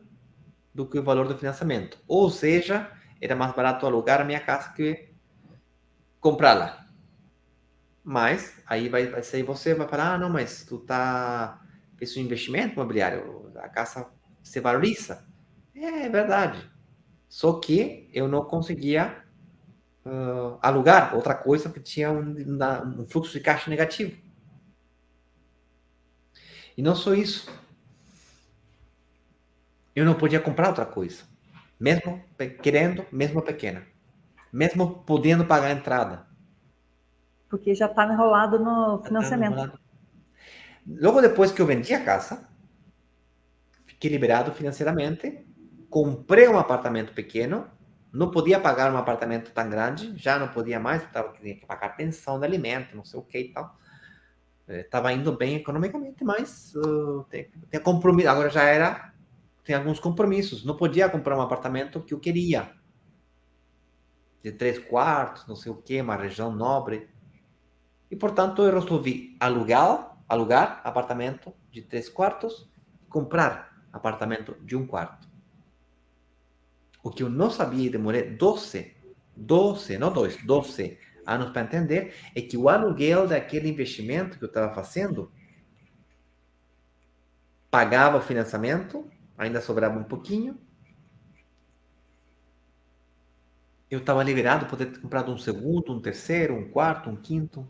[SPEAKER 1] do que o valor do financiamento. Ou seja, era mais barato alugar a minha casa que comprá-la. Mas aí vai sair você, vai falar, não, mas tu fez um investimento imobiliário, a casa se valoriza. É verdade. Só que eu não conseguia alugar outra coisa que tinha um fluxo de caixa negativo. E não só isso. Eu não podia comprar outra coisa. Mesmo querendo, mesmo pequena. Mesmo podendo pagar a entrada.
[SPEAKER 2] porque já estava enrolado no financiamento.
[SPEAKER 1] Logo depois que eu vendi a casa, fiquei liberado financeiramente, comprei um apartamento pequeno, não podia pagar um apartamento tão grande, já não podia mais, tinha que pagar pensão de alimento, não sei o que e tal. Estava indo bem economicamente, mas tem compromisso. Agora tem alguns compromissos. Não podia comprar um apartamento que eu queria. De 3 quartos, não sei o que, uma região nobre. E, portanto, eu resolvi alugar apartamento de 3 quartos e comprar apartamento de 1 quarto. O que eu não sabia e demorei 12, não 12 anos para entender, é que o aluguel daquele investimento que eu estava fazendo pagava o financiamento, ainda sobrava um pouquinho. Eu estava liberado, poder ter comprado um segundo, um terceiro, um quarto, um quinto.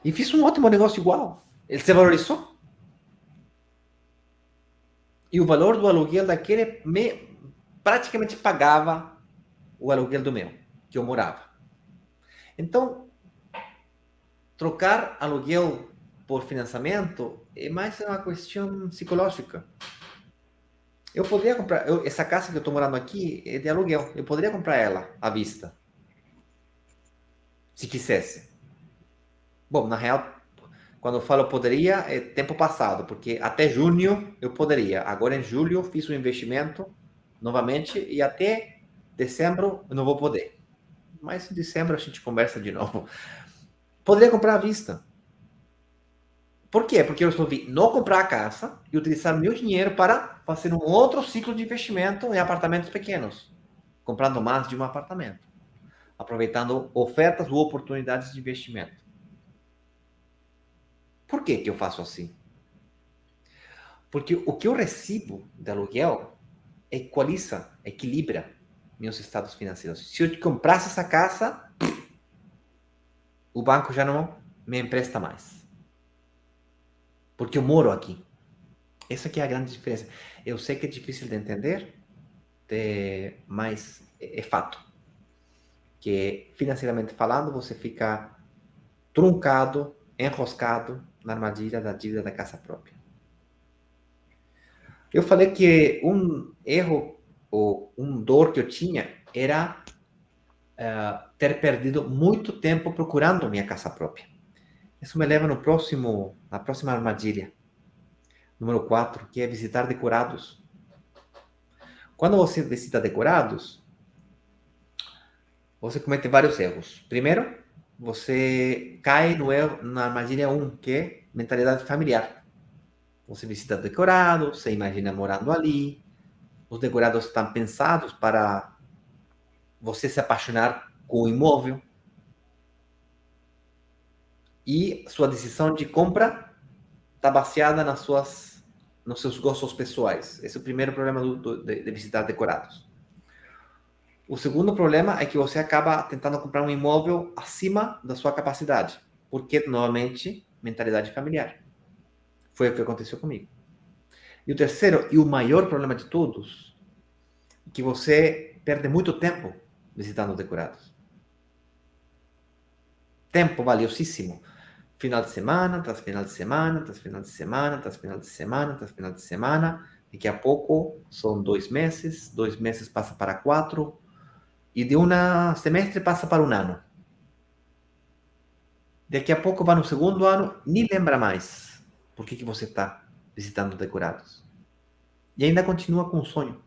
[SPEAKER 1] E fiz um ótimo negócio igual. Ele se valorizou. E o valor do aluguel daquele praticamente pagava o aluguel do meu, que eu morava. Então, trocar aluguel por financiamento é mais uma questão psicológica. Eu poderia comprar, essa casa que eu estou morando aqui é de aluguel. Eu poderia comprar ela à vista, se quisesse. Bom, na real, quando eu falo poderia, é tempo passado, porque até junho eu poderia. Agora em julho fiz o investimento novamente e até dezembro eu não vou poder. Mas em dezembro a gente conversa de novo. Poderia comprar à vista. Por quê? Porque eu resolvi não comprar a casa e utilizar meu dinheiro para fazer um outro ciclo de investimento em apartamentos pequenos, comprando mais de um apartamento, aproveitando ofertas ou oportunidades de investimento. Por que eu faço assim? Porque o que eu recebo de aluguel equilibra meus estados financeiros. Se eu comprasse essa casa, o banco já não me empresta mais. Porque eu moro aqui. Essa aqui é a grande diferença. Eu sei que é difícil de entender, mas é fato. Que financeiramente falando, você fica truncado, enroscado na armadilha da dívida da casa própria. Eu falei que um erro ou um dor que eu tinha era ter perdido muito tempo procurando minha casa própria. Isso me leva na próxima armadilha. Número 4, que é visitar decorados. Quando você visita decorados, você comete vários erros. Primeiro, você cai no erro, na armadilha 1, que é mentalidade familiar. Você visita decorado, você imagina morando ali. Os decorados estão pensados para você se apaixonar com o imóvel. E sua decisão de compra está baseada nos seus gostos pessoais. Esse é o primeiro problema de visitar decorados. O segundo problema é que você acaba tentando comprar um imóvel acima da sua capacidade, porque, novamente, mentalidade familiar. Foi o que aconteceu comigo. E o terceiro, e o maior problema de todos, é que você perde muito tempo visitando decorados. Tempo valiosíssimo. Final de semana, tras final de semana, tras final de semana, tras final de semana, tras final de semana. Daqui a pouco são 2 meses passa para 4, e de um semestre passa para um ano. Daqui a pouco vai no segundo ano, nem lembra mais por que você está visitando decorados. E ainda continua com o sonho.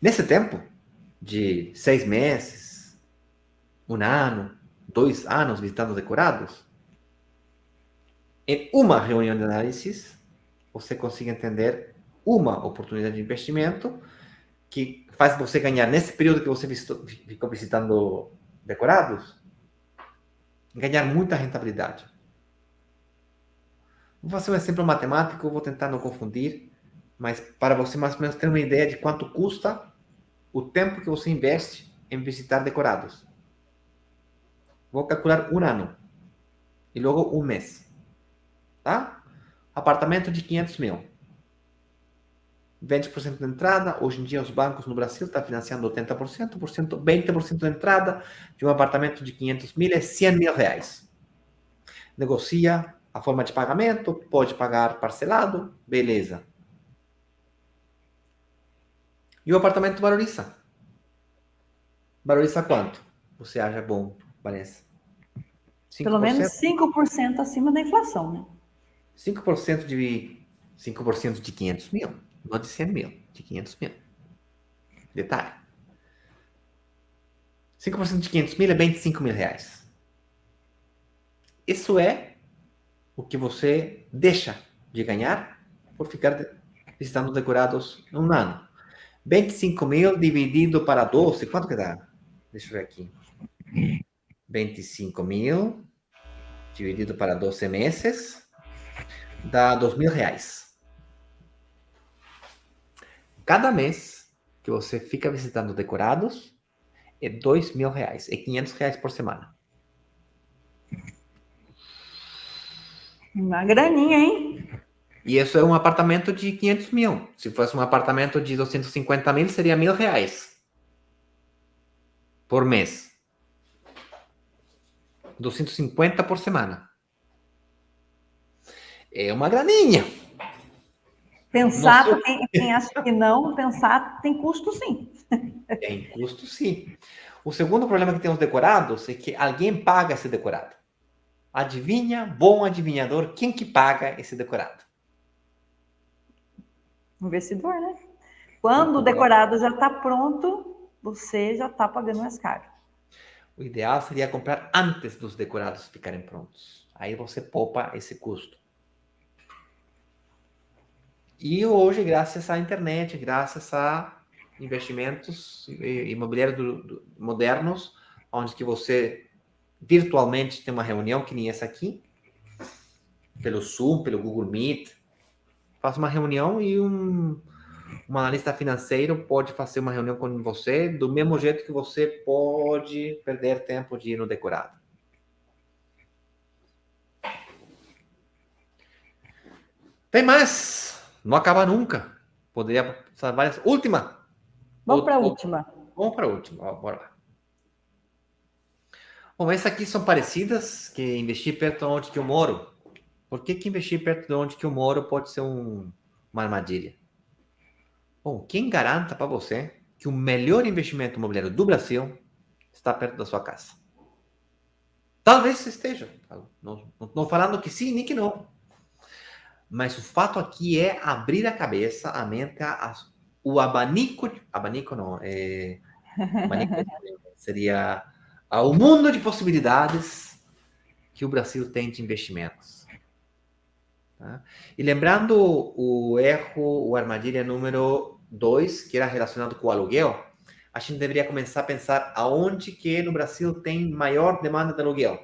[SPEAKER 1] Nesse tempo, de 6 meses, um ano, 2 anos visitando decorados, em uma reunião de análise, você consegue entender uma oportunidade de investimento que faz você ganhar, nesse período que você ficou visitando decorados, ganhar muita rentabilidade. Vou fazer um exemplo matemático, vou tentar não confundir, mas para você mais ou menos ter uma ideia de quanto custa o tempo que você investe em visitar decorados. Vou calcular um ano e logo um mês. Tá? Apartamento de 500 mil. 20% de entrada. Hoje em dia os bancos no Brasil estão financiando 80%, 20% de entrada de um apartamento de 500 mil é 100 mil reais. Negocia a forma de pagamento, pode pagar parcelado, beleza. E o apartamento valoriza. Valoriza quanto? Você acha bom, Vanessa? 5%?
[SPEAKER 2] Pelo menos 5% acima da inflação, né?
[SPEAKER 1] 5% de 500 mil, não de 100 mil, de 500 mil. Detalhe. 5% de 500 mil é 25 mil reais. Isso é o que você deixa de ganhar por ficar visitando decorados um ano. 25 mil dividido para 12, quanto que dá? Deixa eu ver aqui. 25 mil dividido para 12 meses dá 2 mil reais. Cada mês que você fica visitando decorados é 2 mil reais. É 500 reais por semana.
[SPEAKER 2] Uma graninha, hein?
[SPEAKER 1] E isso é um apartamento de 500 mil. Se fosse um apartamento de 250 mil, seria 1.000 reais por mês. 250 por semana. É uma graninha.
[SPEAKER 2] Pensar, quem acha que não, pensar tem custo sim.
[SPEAKER 1] Tem custo, sim. O segundo problema que tem os decorados é que alguém paga esse decorado. Adivinha, bom adivinhador, quem que paga esse decorado?
[SPEAKER 2] Investidor, né? Quando o decorado já está pronto, você já está pagando mais caro.
[SPEAKER 1] O ideal seria comprar antes dos decorados ficarem prontos. Aí você poupa esse custo. E hoje, graças à internet, graças a investimentos imobiliários modernos, onde que você virtualmente tem uma reunião que nem essa aqui, pelo Zoom, pelo Google Meet, faz uma reunião e um analista financeiro pode fazer uma reunião com você do mesmo jeito que você pode perder tempo de ir no decorado. Tem mais, não acaba nunca. Poderia passar várias. Última.
[SPEAKER 2] Vamos para a última.
[SPEAKER 1] Vamos para a última, bora lá. Bom, essas aqui são parecidas, que investir perto de onde que eu moro. Por que investir perto de onde que eu moro pode ser uma armadilha? Bom, quem garanta para você que o melhor investimento imobiliário do Brasil está perto da sua casa? Talvez esteja. Não falando que sim, nem que não. Mas o fato aqui é abrir a cabeça, a mente, o abanico não, abanico seria o mundo de possibilidades que o Brasil tem de investimentos. Tá? E lembrando o erro, o armadilha número 2, que era relacionado com o aluguel, a gente deveria começar a pensar aonde que no Brasil tem maior demanda de aluguel.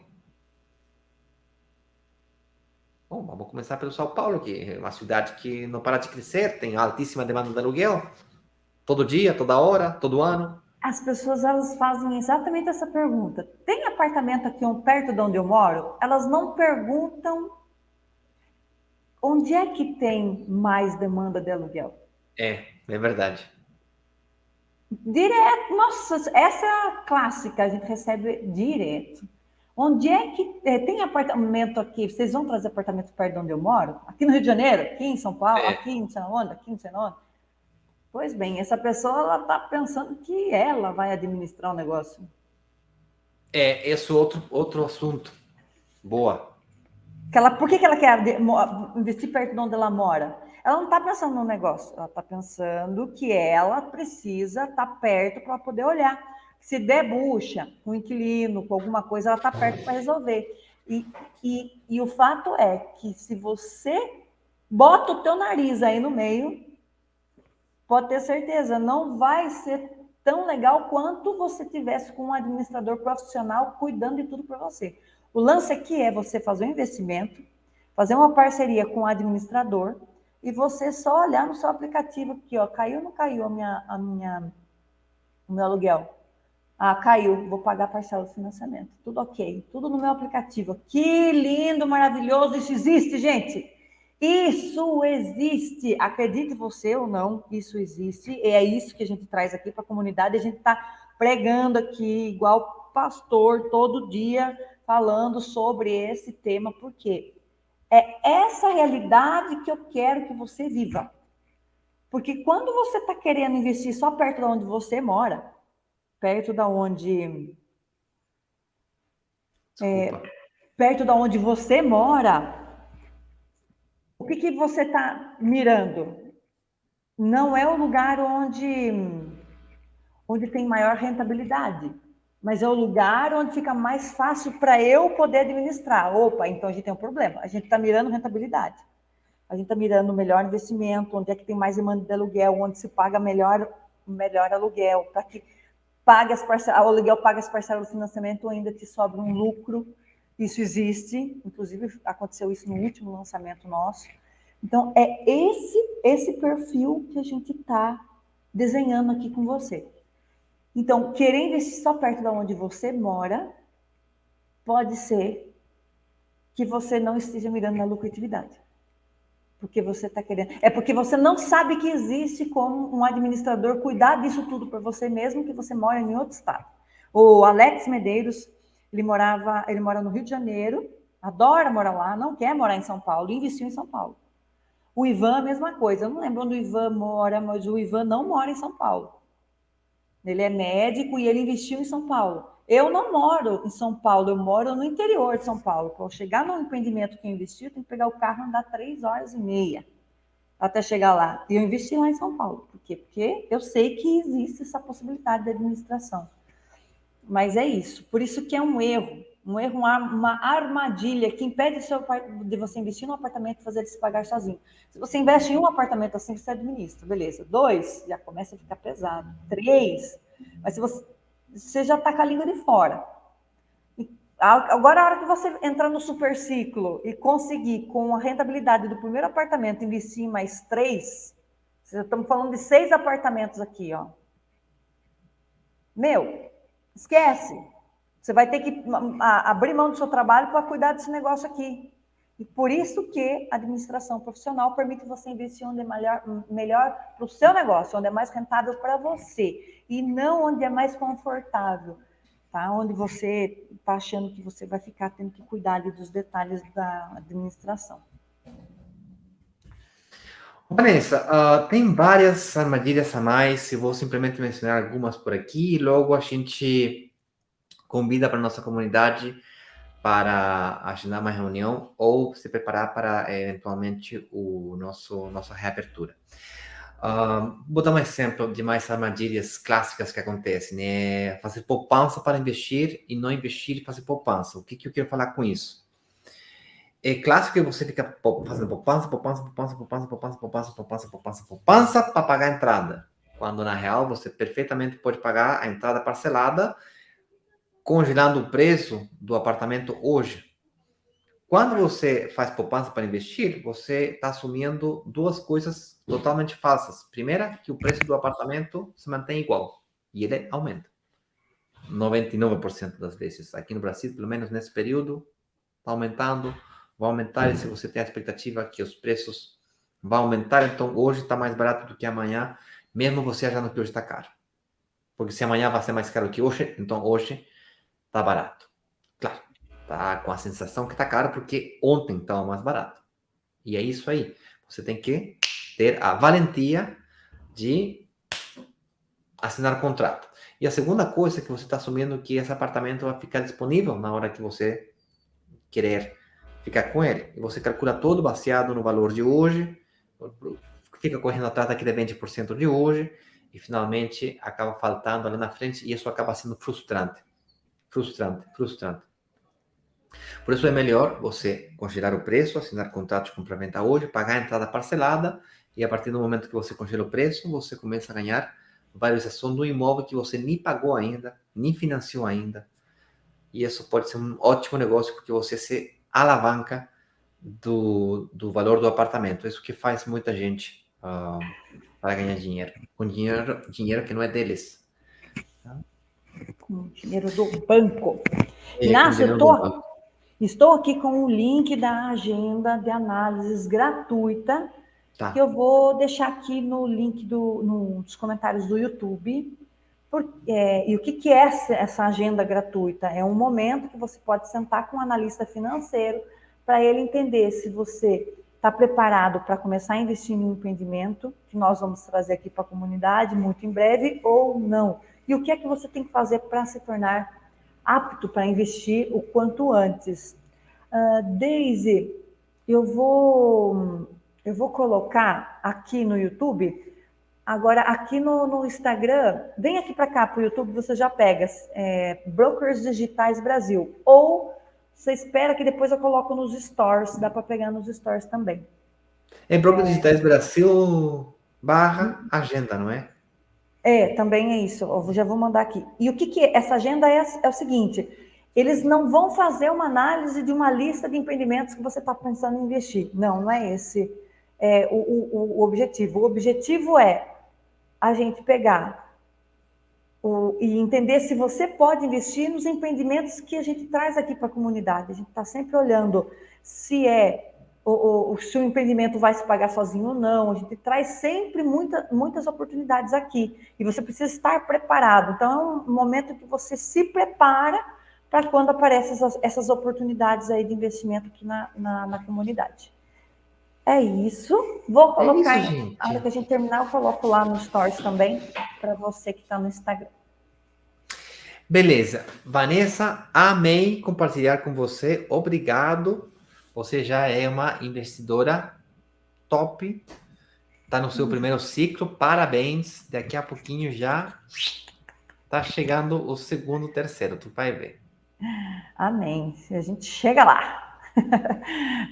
[SPEAKER 1] Bom, vamos começar pelo São Paulo, que é uma cidade que não para de crescer, tem altíssima demanda de aluguel, todo dia, toda hora, todo ano.
[SPEAKER 2] As pessoas, elas fazem exatamente essa pergunta. Tem apartamento aqui perto de onde eu moro? Elas não perguntam onde é que tem mais demanda de aluguel.
[SPEAKER 1] É verdade.
[SPEAKER 2] Direto, nossa, essa é a clássica, a gente recebe direto. Onde é que tem apartamento aqui? Vocês vão trazer apartamento perto de onde eu moro? Aqui no Rio de Janeiro? Aqui em São Paulo? Aqui em São Paulo? Aqui em São Paulo? Pois bem, essa pessoa, ela está pensando que ela vai administrar o negócio.
[SPEAKER 1] Esse é outro assunto. Boa.
[SPEAKER 2] Por que ela quer investir perto de onde ela mora? Ela não está pensando no negócio, ela está pensando que ela precisa estar perto para poder olhar. Se der bucha com um inquilino, com alguma coisa, ela está perto para resolver. E o fato é que se você bota o teu nariz aí no meio, pode ter certeza, não vai ser tão legal quanto você tivesse com um administrador profissional cuidando de tudo para você. O lance aqui é você fazer um investimento, fazer uma parceria com o administrador e você só olhar no seu aplicativo aqui, ó, caiu ou não caiu o meu aluguel? Ah, caiu, vou pagar a parcela do financiamento. Tudo ok, tudo no meu aplicativo. Que lindo, maravilhoso, isso existe, gente. Isso existe, acredite você ou não, isso existe, e é isso que a gente traz aqui para a comunidade, a gente está pregando aqui, igual pastor, todo dia, falando sobre esse tema, porque é essa realidade que eu quero que você viva. Porque quando você está querendo investir só perto de onde você mora, perto da onde você mora, o que você está mirando? Não é o lugar onde tem maior rentabilidade, mas é o lugar onde fica mais fácil para eu poder administrar. Opa, então a gente tem um problema. A gente está mirando rentabilidade. A gente está mirando o melhor investimento, onde é que tem mais demanda de aluguel, onde se paga melhor aluguel, para que o aluguel pague as parcelas do financiamento, ainda te sobra um lucro. Isso existe, inclusive aconteceu isso no último lançamento nosso. Então, é esse perfil que a gente está desenhando aqui com você. Então, querer investir só perto de onde você mora, pode ser que você não esteja mirando na lucratividade. Porque você está querendo. É porque você não sabe que existe como um administrador cuidar disso tudo para você mesmo, que você mora em outro estado. O Alex Medeiros, ele mora no Rio de Janeiro, adora morar lá, não quer morar em São Paulo, investiu em São Paulo. O Ivan, a mesma coisa. Eu não lembro onde o Ivan mora, mas o Ivan não mora em São Paulo. Ele é médico e ele investiu em São Paulo. Eu não moro em São Paulo, eu moro no interior de São Paulo. Para chegar no empreendimento que eu investi, eu tenho que pegar o carro e andar 3h30 até chegar lá. E eu investi lá em São Paulo. Por quê? Porque eu sei que existe essa possibilidade de administração. Mas é isso. Por isso que é um erro, uma armadilha que impede de você investir num apartamento e fazer ele se pagar sozinho. Se você investe em um apartamento assim, você administra, beleza. 2, já começa a ficar pesado. 3, mas se você já está com a língua de fora. Agora, a hora que você entrar no super ciclo e conseguir, com a rentabilidade do primeiro apartamento, investir em mais 3, estamos falando de 6 apartamentos aqui, ó. Esquece. Você vai ter que abrir mão do seu trabalho para cuidar desse negócio aqui. E por isso que a administração profissional permite você investir onde é melhor para o seu negócio, onde é mais rentável para você, e não onde é mais confortável, tá? Onde você está achando que você vai ficar tendo que cuidar dos detalhes da administração.
[SPEAKER 1] Vanessa, tem várias armadilhas a mais, eu vou simplesmente mencionar algumas por aqui, e logo a gente convida para a nossa comunidade para agendar uma reunião ou se preparar para eventualmente nossa reabertura. Vou dar um exemplo de mais armadilhas clássicas que acontecem, né? Fazer poupança para investir e não investir e fazer poupança. O que eu quero falar com isso? É clássico que você fica fazendo poupança para pagar a entrada. Quando, na real, você perfeitamente pode pagar a entrada parcelada, congelando o preço do apartamento hoje. Quando você faz poupança para investir, você está assumindo duas coisas totalmente falsas. Primeira, que o preço do apartamento se mantém igual e ele aumenta. 99% das vezes. Aqui no Brasil, pelo menos nesse período, está aumentando, vai aumentar, e se você tem a expectativa que os preços vão aumentar, então hoje está mais barato do que amanhã, mesmo você achando que hoje está caro. Porque se amanhã vai ser mais caro que hoje, então hoje está barato. Claro, tá com a sensação que está caro porque ontem estava mais barato. E é isso aí. Você tem que ter a valentia de assinar o contrato. E a segunda coisa é que você está assumindo que esse apartamento vai ficar disponível na hora que você querer ficar com ele. E você calcula todo baseado no valor de hoje, fica correndo atrás daquele 20% de hoje, e finalmente acaba faltando ali na frente, e isso acaba sendo frustrante. Frustrante, frustrante. Por isso é melhor você congelar o preço, assinar contratos de compra-venda hoje, pagar a entrada parcelada, e a partir do momento que você congela o preço, você começa a ganhar valorização do imóvel que você nem pagou ainda, nem financiou ainda. E isso pode ser um ótimo negócio, porque você se alavanca do valor do apartamento. Isso que faz muita gente para ganhar dinheiro. Com dinheiro que não é deles.
[SPEAKER 2] Com dinheiro do banco.
[SPEAKER 1] Com
[SPEAKER 2] Inácio,
[SPEAKER 1] dinheiro do banco.
[SPEAKER 2] estou aqui com o link da agenda de análises gratuita,
[SPEAKER 1] Tá.
[SPEAKER 2] que eu vou deixar aqui no link nos comentários do YouTube. E o que é essa agenda gratuita? É um momento que você pode sentar com um analista financeiro para ele entender se você está preparado para começar a investir em um empreendimento, que nós vamos trazer aqui para a comunidade muito em breve, ou não. E o que é que você tem que fazer para se tornar apto para investir o quanto antes. Daisy, eu vou colocar aqui no YouTube. Agora, aqui no Instagram, vem aqui para cá, para o YouTube, você já pega Brokers Digitais Brasil. Ou você espera que depois eu coloco nos stories, dá para pegar nos stories também.
[SPEAKER 1] É Brokers Digitais Brasil / agenda, não é?
[SPEAKER 2] Também é isso. Eu já vou mandar aqui. E o que é? Essa agenda é o seguinte: eles não vão fazer uma análise de uma lista de empreendimentos que você está pensando em investir. Não é esse o objetivo. O objetivo é a gente pegar e entender se você pode investir nos empreendimentos que a gente traz aqui para a comunidade. A gente está sempre olhando se se o empreendimento vai se pagar sozinho ou não. A gente traz sempre muitas oportunidades aqui. E você precisa estar preparado. Então, é um momento que você se prepara para quando aparecem essas oportunidades aí de investimento aqui na comunidade. É isso. Vou colocar,
[SPEAKER 1] gente.
[SPEAKER 2] na hora que a gente terminar, eu coloco lá no Stories também, para você que está no Instagram.
[SPEAKER 1] Beleza. Vanessa, amei compartilhar com você. Obrigado. Você já é uma investidora top. Está no seu primeiro ciclo. Parabéns. Daqui a pouquinho já está chegando o segundo, terceiro. Tu vai ver.
[SPEAKER 2] Amém. A gente chega lá.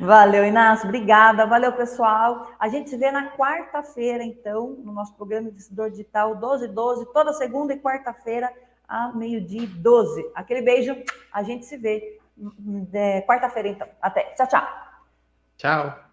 [SPEAKER 2] Valeu, Inácio. Obrigada. Valeu, pessoal. A gente se vê na quarta-feira, então, no nosso programa Investidor Digital 12/12, toda segunda e quarta-feira, a 12h12. Aquele beijo. A gente se vê quarta-feira, então. Até. Tchau, tchau.
[SPEAKER 1] Tchau.